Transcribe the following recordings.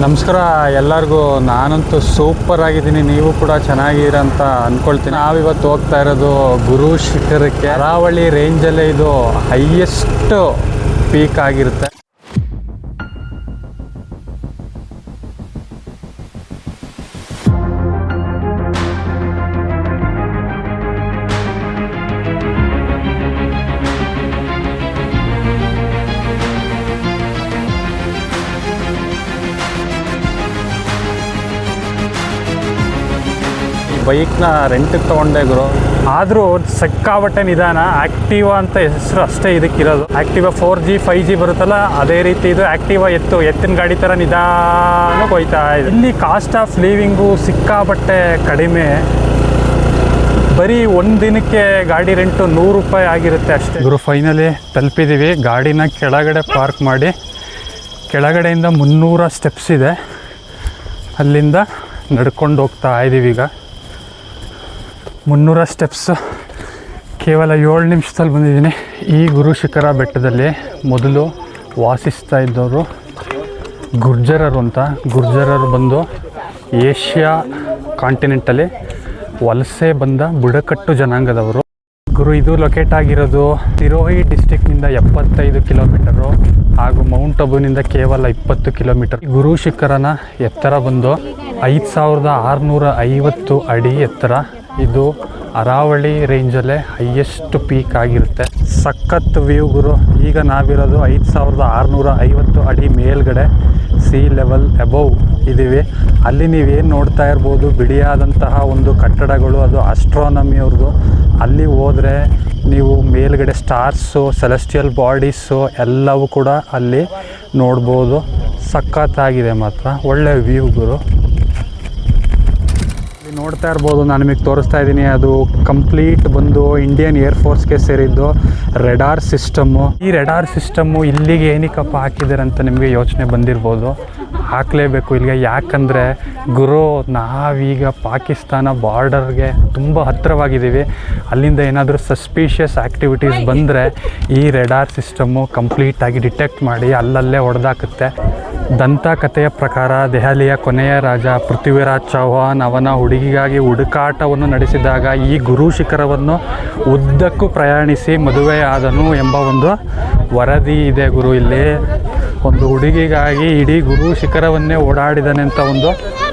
ನಮಸ್ಕಾರ ಎಲ್ಲರಿಗೂ. ನಾನಂತೂ ಸೂಪರ್ ಆಗಿದ್ದೀನಿ, ನೀವು ಕೂಡ ಚೆನ್ನಾಗಿರಂತ ಅಂದ್ಕೊಳ್ತೀನಿ. ನಾವಿವತ್ತು ಹೋಗ್ತಾ ಇರೋದು ಗುರು ಶಿಖರಕ್ಕೆ. ಅರಾವಳಿ ರೇಂಜಲ್ಲೇ ಇದು ಹೈಯೆಸ್ಟ್ ಪೀಕ್ ಆಗಿರುತ್ತೆ. ಬೈಕ್ನ ರೆಂಟಿಗೆ ತೊಗೊಂಡೆ ಗುರು, ಆದರೂ ಸಿಕ್ಕಾಬಟ್ಟೆ ನಿಧಾನ. ಆ್ಯಕ್ಟಿವಾ ಅಂತ ಹೆಸರು ಅಷ್ಟೇ ಇದಕ್ಕಿರೋದು. ಆ್ಯಕ್ಟಿವಾ 4G 5G ಬರುತ್ತಲ್ಲ, ಅದೇ ರೀತಿ ಇದು ಆ್ಯಕ್ಟಿವಾ ಎತ್ತಿನ ಗಾಡಿ ಥರ ನಿಧಾನಕ್ಕೆ ಹೋಯ್ತಾ ಇದೆ. ಇಲ್ಲಿ ಕಾಸ್ಟ್ ಆಫ್ ಲಿವಿಂಗು ಸಿಕ್ಕಾಬಟ್ಟೆ ಕಡಿಮೆ. ಬರೀ ಒಂದು ದಿನಕ್ಕೆ ಗಾಡಿ ರೆಂಟು 100 ರೂಪಾಯಿ ಆಗಿರುತ್ತೆ ಅಷ್ಟೇ ಗುರು. ಫೈನಲಿ ತಲುಪಿದ್ದೀವಿ. ಗಾಡಿನ ಕೆಳಗಡೆ ಪಾರ್ಕ್ ಮಾಡಿ, ಕೆಳಗಡೆಯಿಂದ 300 ಸ್ಟೆಪ್ಸ್ ಇದೆ, ಅಲ್ಲಿಂದ ನಡ್ಕೊಂಡು ಹೋಗ್ತಾ ಇದ್ದೀವಿ. ಈಗ 300 ಸ್ಟೆಪ್ಸ್ ಕೇವಲ 7 ನಿಮಿಷದಲ್ಲಿ ಬಂದಿದ್ದೀನಿ. ಈ ಗುರು ಶಿಖರ ಬೆಟ್ಟದಲ್ಲಿ ಮೊದಲು ವಾಸಿಸ್ತಾ ಇದ್ದವರು ಗುರ್ಜರರು ಅಂತ. ಗುರ್ಜರರು ಬಂದು ಏಷ್ಯಾ ಕಾಂಟಿನೆಂಟಲ್ಲಿ ವಲಸೆ ಬಂದ ಬುಡಕಟ್ಟು ಜನಾಂಗದವರು ಗುರು. ಇದು ಲೊಕೇಟ್ ಆಗಿರೋದು ಸಿರೋಹಿ ಡಿಸ್ಟಿಕ್ನಿಂದ 75 ಕಿಲೋಮೀಟರು ಹಾಗೂ ಮೌಂಟ್ ಅಬುನಿಂದ ಕೇವಲ 20 ಕಿಲೋಮೀಟರ್. ಗುರು ಶಿಖರನ ಎತ್ತರ ಬಂದು 5650 ಅಡಿ ಎತ್ತರ. ಇದು ಅರಾವಳಿ ರೇಂಜಲ್ಲೇ ಹೈಯೆಸ್ಟ್ ಪೀಕ್ ಆಗಿರುತ್ತೆ. ಸಖತ್ ವ್ಯೂ ಗುರು. ಈಗ ನಾವಿರೋದು 5650 ಅಡಿ ಮೇಲ್ಗಡೆ, ಸಿ ಲೆವೆಲ್ ಅಬೌವ್ ಇದ್ದೀವಿ. ಅಲ್ಲಿ ನೀವೇನು ನೋಡ್ತಾ ಇರ್ಬೋದು, ಬಿಡಿಯಾದಂತಹ ಒಂದು ಕಟ್ಟಡಗಳು, ಅದು ಆಸ್ಟ್ರಾನಮಿಯವ್ರದ್ದು. ಅಲ್ಲಿ ಹೋದರೆ ನೀವು ಮೇಲ್ಗಡೆ ಸ್ಟಾರ್ಸು, ಸೆಲೆಸ್ಟಿಯಲ್ ಬಾಡೀಸು ಎಲ್ಲವೂ ಕೂಡ ಅಲ್ಲಿ ನೋಡ್ಬೋದು. ಸಖತ್ತಾಗಿದೆ ಮಾತ್ರ, ಒಳ್ಳೆ ವ್ಯೂ ಗುರು. ನೋಡ್ತಾ ಇರ್ಬೋದು, ನಾನು ನಿಮಗೆ ತೋರಿಸ್ತಾ ಇದ್ದೀನಿ. ಅದು ಕಂಪ್ಲೀಟ್ ಬಂದು ಇಂಡಿಯನ್ ಏರ್ಫೋರ್ಸ್ಗೆ ಸೇರಿದ್ದು ರೆಡಾರ್ ಸಿಸ್ಟಮ್ಮು. ಈ ರೆಡಾರ್ ಸಿಸ್ಟಮ್ಮು ಇಲ್ಲಿಗೆ ಏನಕ್ಕಪ್ಪ ಹಾಕಿದ್ದಾರೆ ಅಂತ ನಿಮಗೆ ಯೋಚನೆ ಬಂದಿರ್ಬೋದು. ಹಾಕಲೇಬೇಕು ಇಲ್ಲಿಗೆ, ಯಾಕಂದರೆ ಗುರು ನಾವೀಗ ಪಾಕಿಸ್ತಾನ ಬಾರ್ಡರ್ಗೆ ತುಂಬ ಹತ್ತಿರವಾಗಿದ್ದೀವಿ. ಅಲ್ಲಿಂದ ಏನಾದರೂ ಸಸ್ಪಿಷಿಯಸ್ ಆ್ಯಕ್ಟಿವಿಟೀಸ್ ಬಂದರೆ ಈ ರೆಡಾರ್ ಸಿಸ್ಟಮ್ಮು ಕಂಪ್ಲೀಟಾಗಿ ಡಿಟೆಕ್ಟ್ ಮಾಡಿ ಅಲ್ಲಲ್ಲೇ ಹೊಡೆದಾಕುತ್ತೆ. ದಂತಕಥೆಯ ಪ್ರಕಾರ ದೆಹಲಿಯ ಕೊನೆಯ ರಾಜ ಪೃಥ್ವಿರಾಜ್ ಚೌಹಾಣ್ ಅವನ ಹುಡುಗಿಗಾಗಿ ಹುಡುಕಾಟವನ್ನು ನಡೆಸಿದಾಗ ಈ ಗುರು ಶಿಖರವನ್ನು ಉದ್ದಕ್ಕೂ ಪ್ರಯಾಣಿಸಿ ಮದುವೆಯಾದನು ಎಂಬ ಒಂದು ವರದಿ ಇದೆ ಗುರು. ಇಲ್ಲಿ ಒಂದು ಹುಡುಗಿಗಾಗಿ ಇಡೀ ಗುರು ಶಿಖರವನ್ನೇ ಓಡಾಡಿದಾನೆ ಅಂತ ಒಂದು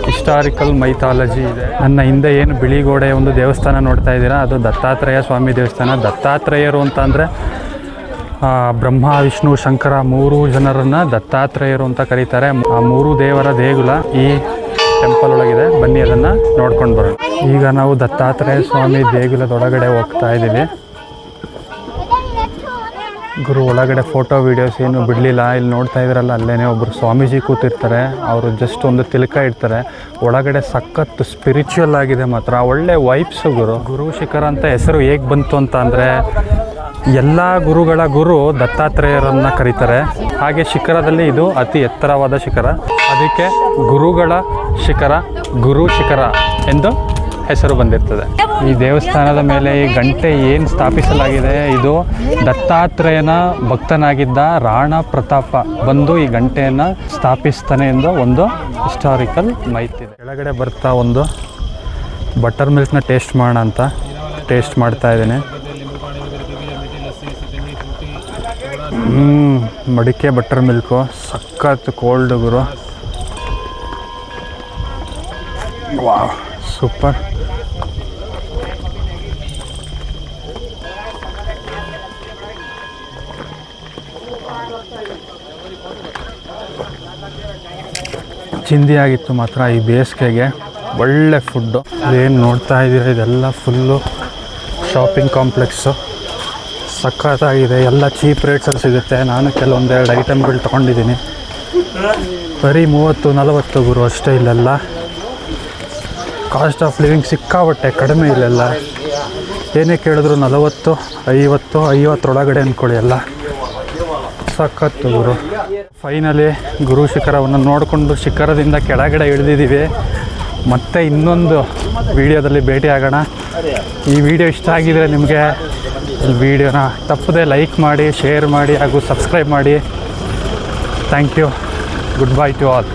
ಹಿಸ್ಟಾರಿಕಲ್ ಮೈಥಾಲಜಿ ಇದೆ. ನನ್ನ ಹಿಂದೆ ಏನು ಬಿಳಿಗೋಡೆ ಒಂದು ದೇವಸ್ಥಾನ ನೋಡ್ತಾ ಇದ್ದೀರಾ, ಅದು ದತ್ತಾತ್ರೇಯ ಸ್ವಾಮಿ ದೇವಸ್ಥಾನ. ದತ್ತಾತ್ರೇಯರು ಅಂತ ಅಂದರೆ ಬ್ರಹ್ಮ ವಿಷ್ಣು ಶಂಕರ 3 ಜನರನ್ನು ದತ್ತಾತ್ರೇಯರು ಅಂತ ಕರೀತಾರೆ. ಆ 3 ದೇವರ ದೇಗುಲ ಈ ಟೆಂಪಲ್ ಒಳಗಿದೆ. ಬನ್ನಿ ಅದನ್ನು ನೋಡ್ಕೊಂಡು ಬರೋಣ. ಈಗ ನಾವು ದತ್ತಾತ್ರೇಯ ಸ್ವಾಮಿ ದೇಗುಲದೊಳಗಡೆ ಹೋಗ್ತಾ ಇದ್ದೀವಿ ಗುರು. ಒಳಗಡೆ ಫೋಟೋ ವೀಡಿಯೋಸ್ ಏನು ಬಿಡಲಿಲ್ಲ. ಇಲ್ಲಿ ನೋಡ್ತಾ ಇದ್ರಲ್ಲ, ಅಲ್ಲೇ ಒಬ್ಬರು ಸ್ವಾಮೀಜಿ ಕೂತಿರ್ತಾರೆ. ಅವರು ಜಸ್ಟ್ ಒಂದು ತಿಲಕ ಇಡ್ತಾರೆ. ಒಳಗಡೆ ಸಖತ್ ಸ್ಪಿರಿಚುವಲ್ ಆಗಿದೆ ಮಾತ್ರ, ಒಳ್ಳೆ ವೈಬ್ಸು ಗುರು. ಗುರು ಶಿಖರ ಅಂತ ಹೆಸರು ಹೇಗೆ ಬಂತು ಅಂತ ಅಂದರೆ, ಎಲ್ಲ ಗುರುಗಳ ಗುರು ದತ್ತಾತ್ರೇಯರನ್ನು ಕರೀತಾರೆ. ಹಾಗೆ ಶಿಖರದಲ್ಲಿ ಇದು ಅತಿ ಎತ್ತರವಾದ ಶಿಖರ, ಅದಕ್ಕೆ ಗುರುಗಳ ಶಿಖರ, ಗುರು ಶಿಖರ ಎಂದು ಹೆಸರು ಬಂದಿರ್ತದೆ. ಈ ದೇವಸ್ಥಾನದ ಮೇಲೆ ಈ ಗಂಟೆ ಏನು ಸ್ಥಾಪಿಸಲಾಗಿದೆ, ಇದು ದತ್ತಾತ್ರೇಯನ ಭಕ್ತನಾಗಿದ್ದ ರಾಣಾ ಪ್ರತಾಪ ಬಂದು ಈ ಗಂಟೆಯನ್ನು ಸ್ಥಾಪಿಸ್ತಾನೆ ಎಂದು ಒಂದು ಹಿಸ್ಟಾರಿಕಲ್ ಮಾಹಿತಿ ಇದೆ. ಕೆಳಗಡೆ ಬರ್ತಾ ಒಂದು ಬಟರ್ ಮಿಲ್ಕ್ನ ಟೇಸ್ಟ್ ಮಾಡೋಣ ಅಂತ ಟೇಸ್ಟ್ ಮಾಡ್ತಾ ಇದ್ದೀನಿ. ಮಡಿಕೆ ಬಟರ್ ಮಿಲ್ಕು ಸಖತ್ ಕೋಲ್ಡ್ ಗುರು. Wow, super. ಚಿಂದಿ ಆಗಿತ್ತು ಮಾತ್ರ ಈ ಬೇಸಿಗೆಗೆ. ಒಳ್ಳೆ ಫುಡ್ಡು. ಏನು ನೋಡ್ತಾ ಇದ್ದೀರಾ, ಇದೆಲ್ಲ ಫುಲ್ಲು ಶಾಪಿಂಗ್ ಕಾಂಪ್ಲೆಕ್ಸು. ಸಖತ್ತಾಗಿದೆ, ಎಲ್ಲ ಚೀಪ್ ರೇಟ್ಸಲ್ಲಿ ಸಿಗುತ್ತೆ. ನಾನು ಕೆಲವೊಂದೆರಡು ಐಟಮ್ಗಳು ತೊಗೊಂಡಿದ್ದೀನಿ. ಬರೀ 30-40 ಗುರು ಅಷ್ಟೇ. ಇಲ್ಲೆಲ್ಲ ಕಾಸ್ಟ್ ಆಫ್ ಲಿವಿಂಗ್ ಸಿಕ್ಕಾಬಟ್ಟೆ ಕಡಿಮೆ. ಇಲ್ಲೆಲ್ಲ ಏನೇ ಕೇಳಿದ್ರು 40-50 ಒಳಗಡೆ ಅಂದ್ಕೊಳ್ಳಿ. ಎಲ್ಲ ಸಖತ್ತು ಗುರು. ಫೈನಲಿ ಗುರು ಶಿಖರವನ್ನು ನೋಡಿಕೊಂಡು ಶಿಖರದಿಂದ ಕೆಳಗಡೆ ಇಳಿದಿದ್ದೀವಿ. ಮತ್ತೆ ಇನ್ನೊಂದು ವಿಡಿಯೋದಲ್ಲಿ ಭೇಟಿ ಆಗೋಣ. ಈ ವಿಡಿಯೋ ಇಷ್ಟ ಆಗಿದರೆ ನಿಮಗೆ ವಿಡಿಯೋನ ತಪ್ಪದೆ ಲೈಕ್ ಮಾಡಿ, ಶೇರ್ ಮಾಡಿ ಹಾಗೂ ಸಬ್ಸ್ಕ್ರೈಬ್ ಮಾಡಿ. Thank you. Good bye to all.